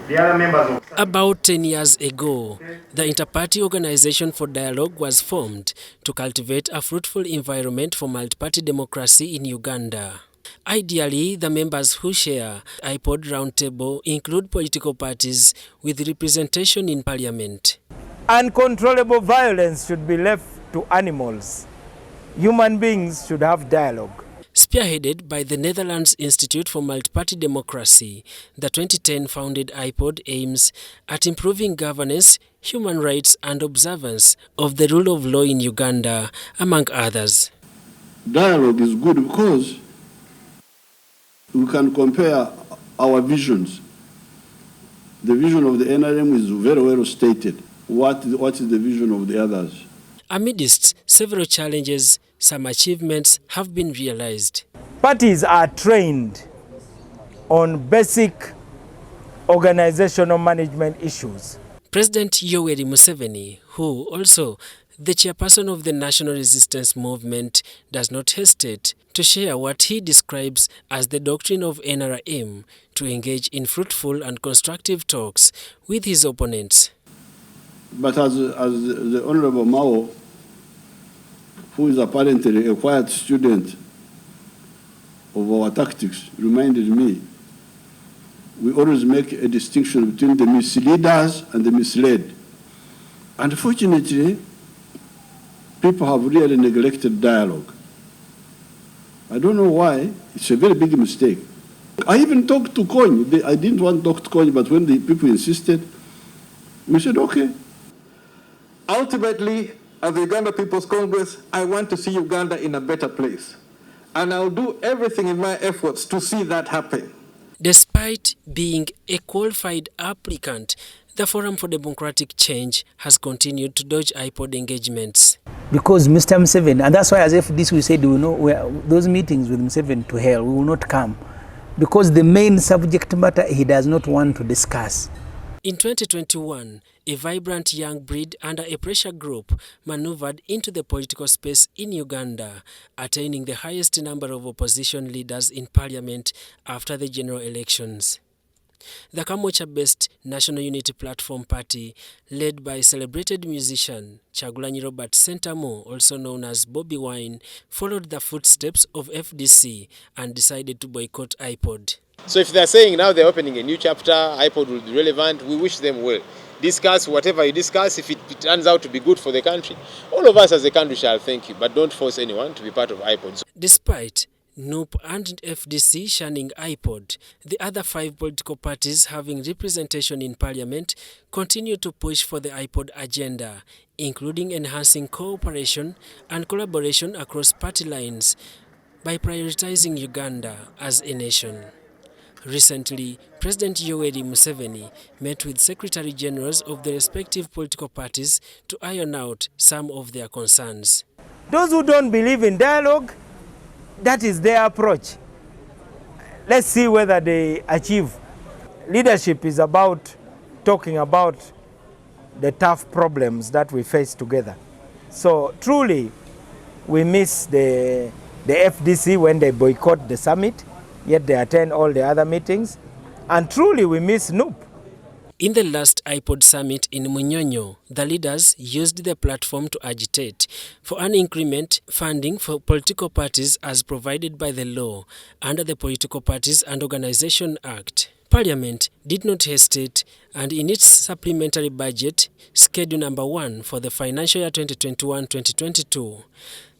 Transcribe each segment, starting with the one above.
The other members of About 10 years ago, the Inter-Party Organization for Dialogue was formed to cultivate a fruitful environment for multi-party democracy in Uganda. Ideally, the members who share IPOD roundtable include political parties with representation in parliament. Uncontrollable violence should be left to animals. Human beings should have dialogue. Spearheaded by the Netherlands Institute for Multi-Party Democracy, the 2010 founded IPOD aims at improving governance, human rights and observance of the rule of law in Uganda, among others. Dialogue is good because we can compare our visions. The vision of the NRM is very well stated. What is the vision of the others? Amidst several challenges, some achievements have been realized. Parties are trained on basic organizational management issues. President Yoweri Museveni, who also the chairperson of the National Resistance Movement, does not hesitate to share what he describes as the doctrine of NRM to engage in fruitful and constructive talks with his opponents. But as the Honorable Mao, who is apparently a quiet student of our tactics, reminded me, we always make a distinction between the misleaders and the misled. Unfortunately, people have really neglected dialogue. I don't know why. It's a very big mistake. I even talked to Kony. I didn't want to talk to Kony, but when the people insisted, we said, okay. Ultimately, as the Uganda People's Congress, I want to see Uganda in a better place. And I'll do everything in my efforts to see that happen. Despite being a qualified applicant, the Forum for Democratic Change has continued to dodge IPOD engagements. Because Mr. Museveni, and that's why as FDC we said, we know those meetings with Museveni to hell, we will not come. Because the main subject matter he does not want to discuss. In 2021, a vibrant young breed under a pressure group maneuvered into the political space in Uganda, attaining the highest number of opposition leaders in parliament after the general elections. The Kamwocha-based National Unity Platform Party, led by celebrated musician Kyagulanyi Robert Sentamu, also known as Bobby Wine, followed the footsteps of FDC and decided to boycott IPOD. So if they're saying now they're opening a new chapter, IPOD will be relevant, we wish them well. Discuss whatever you discuss. If it turns out to be good for the country, all of us as a country shall thank you, but don't force anyone to be part of IPOD. Despite NUP and FDC shunning IPOD, the other 5 political parties having representation in parliament continue to push for the IPOD agenda, including enhancing cooperation and collaboration across party lines by prioritizing Uganda as a nation. Recently, President Yoweri Museveni met with Secretary Generals of the respective political parties to iron out some of their concerns. Those who don't believe in dialogue, that is their approach. Let's see whether they achieve. Leadership is about talking about the tough problems that we face together. So truly, we miss the FDC when they boycott the summit, yet they attend all the other meetings. And truly, we miss NUP. In the last IPOD summit in Munyonyo, the leaders used the platform to agitate for an increment funding for political parties as provided by the law under the Political Parties and Organization Act. Parliament did not hesitate, and in its supplementary budget, Schedule number 1 for the financial year 2021-2022,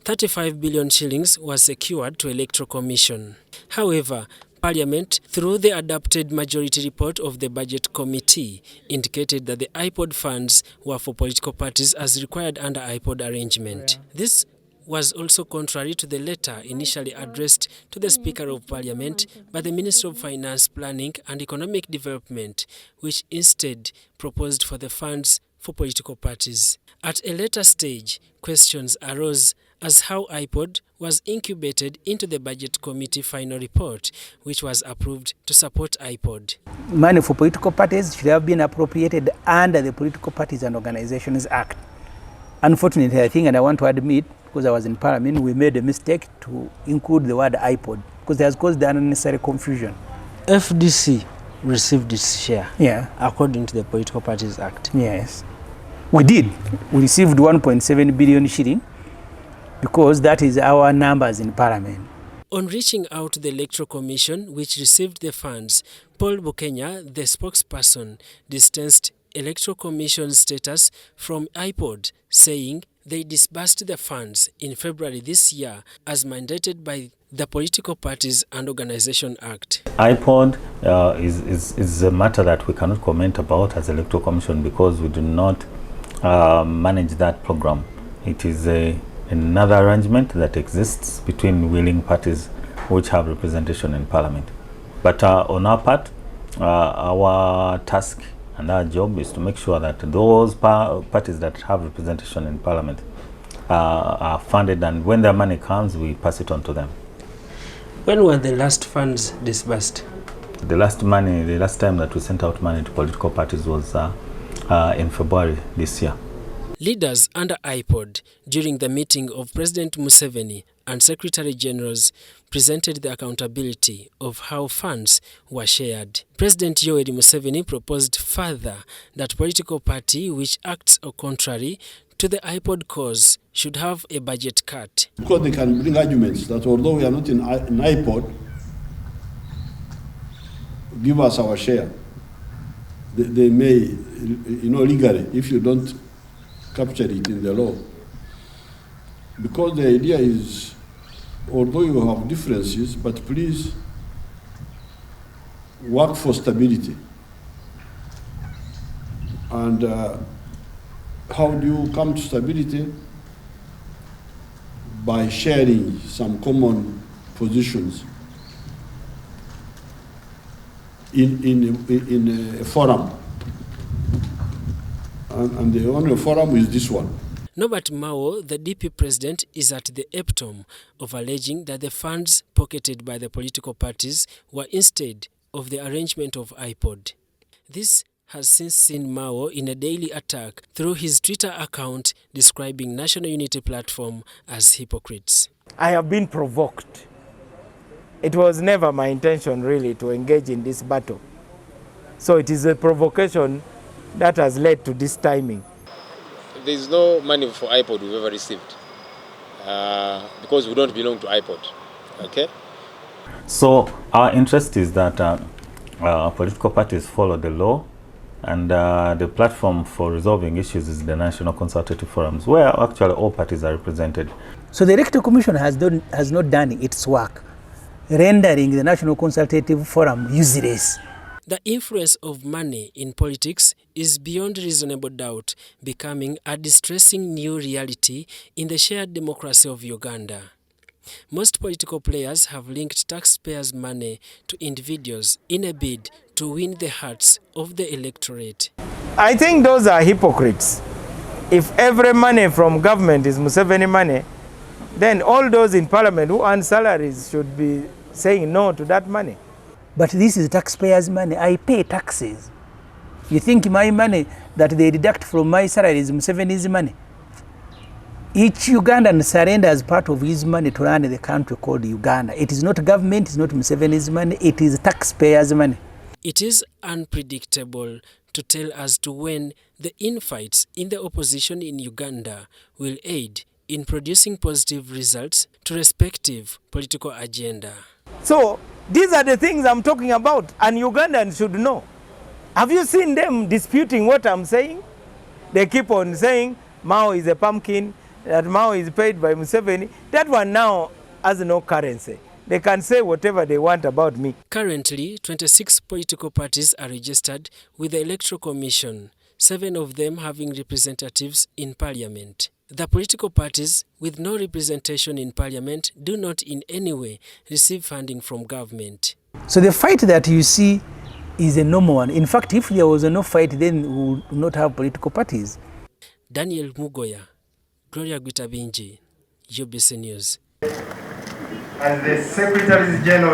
35 billion shillings was secured to Electoral Commission. However, Parliament, through the adopted majority report of the Budget Committee, indicated that the IPOD funds were for political parties as required under IPOD arrangement. This was also contrary to the letter initially addressed to the Speaker of Parliament by the Minister of Finance, Planning and Economic Development, which instead proposed for the funds for political parties. At a later stage, questions arose as how IPOD was incubated into the Budget Committee final report, which was approved to support IPOD. Money for political parties should have been appropriated under the Political Parties and Organizations Act. Unfortunately, I think, and I want to admit, because I was in Parliament, we made a mistake to include the word IPOD, because it has caused unnecessary confusion. FDC received its share, Yeah. according to the Political Parties Act. Yes. We did. We received 1.7 billion shilling because that is our numbers in Parliament. On reaching out to the Electoral Commission, which received the funds, Paul Bukenya, the spokesperson, distanced Electoral Commission's status from IPOD, saying they disbursed the funds in February this year as mandated by the Political Parties and Organization Act. IPOD is a matter that we cannot comment about as Electoral Commission because we do not manage that program. It is another arrangement that exists between willing parties which have representation in Parliament. But on our part, our task and our job is to make sure that those parties that have representation in Parliament are funded, and when their money comes, we pass it on to them. When were the last funds disbursed? The last time that we sent out money to political parties was in February this year. Leaders under IPOD, during the meeting of President Museveni and Secretary Generals, presented the accountability of how funds were shared. President Yoweri Museveni proposed further that political party which acts contrary to the IPOD cause should have a budget cut. Because they can bring arguments that although we are not in IPOD, give us our share. They may, legally, if you don't capture it in the law. Because the idea is, although you have differences, but please work for stability. And how do you come to stability? By sharing some common positions in a forum. And the only forum is this one. Norbert Mao, the DP president, is at the epitome of alleging that the funds pocketed by the political parties were instead of the arrangement of IPOD. This has since seen Mao in a daily attack through his Twitter account describing National Unity Platform as hypocrites. I have been provoked. It was never my intention really to engage in this battle. So it is a provocation that has led to this timing. There is no money for IPOD we've ever received because we don't belong to IPOD. Okay? So our interest is that political parties follow the law, and the platform for resolving issues is the National Consultative Forums, where actually all parties are represented. So the Electoral Commission has not done its work, rendering the National Consultative Forum useless. The influence of money in politics is beyond reasonable doubt becoming a distressing new reality in the shared democracy of Uganda. Most political players have linked taxpayers' money to individuals in a bid to win the hearts of the electorate. I think those are hypocrites. If every money from government is Museveni money, then all those in parliament who earn salaries should be saying no to that money. But this is taxpayers' money. I pay taxes. You think my money that they deduct from my salary is Museveni's money? Each Ugandan surrenders part of his money to run the country called Uganda. It is not government, it's not Museveni's money, it is taxpayers' money. It is unpredictable to tell as to when the infights in the opposition in Uganda will aid in producing positive results to respective political agenda. So these are the things I'm talking about, and Ugandans should know. Have you seen them disputing what I'm saying? They keep on saying Mao is a pumpkin, that Mao is paid by Museveni. That one now has no currency. They can say whatever they want about me. Currently, 26 political parties are registered with the Electoral Commission, 7 of them having representatives in Parliament. The political parties with no representation in Parliament do not in any way receive funding from government. So the fight that you see is a normal one. In fact, if there was no fight, then we would not have political parties. Daniel Mugoya, Gloria Gwitabinji, UBC News. As the Secretary General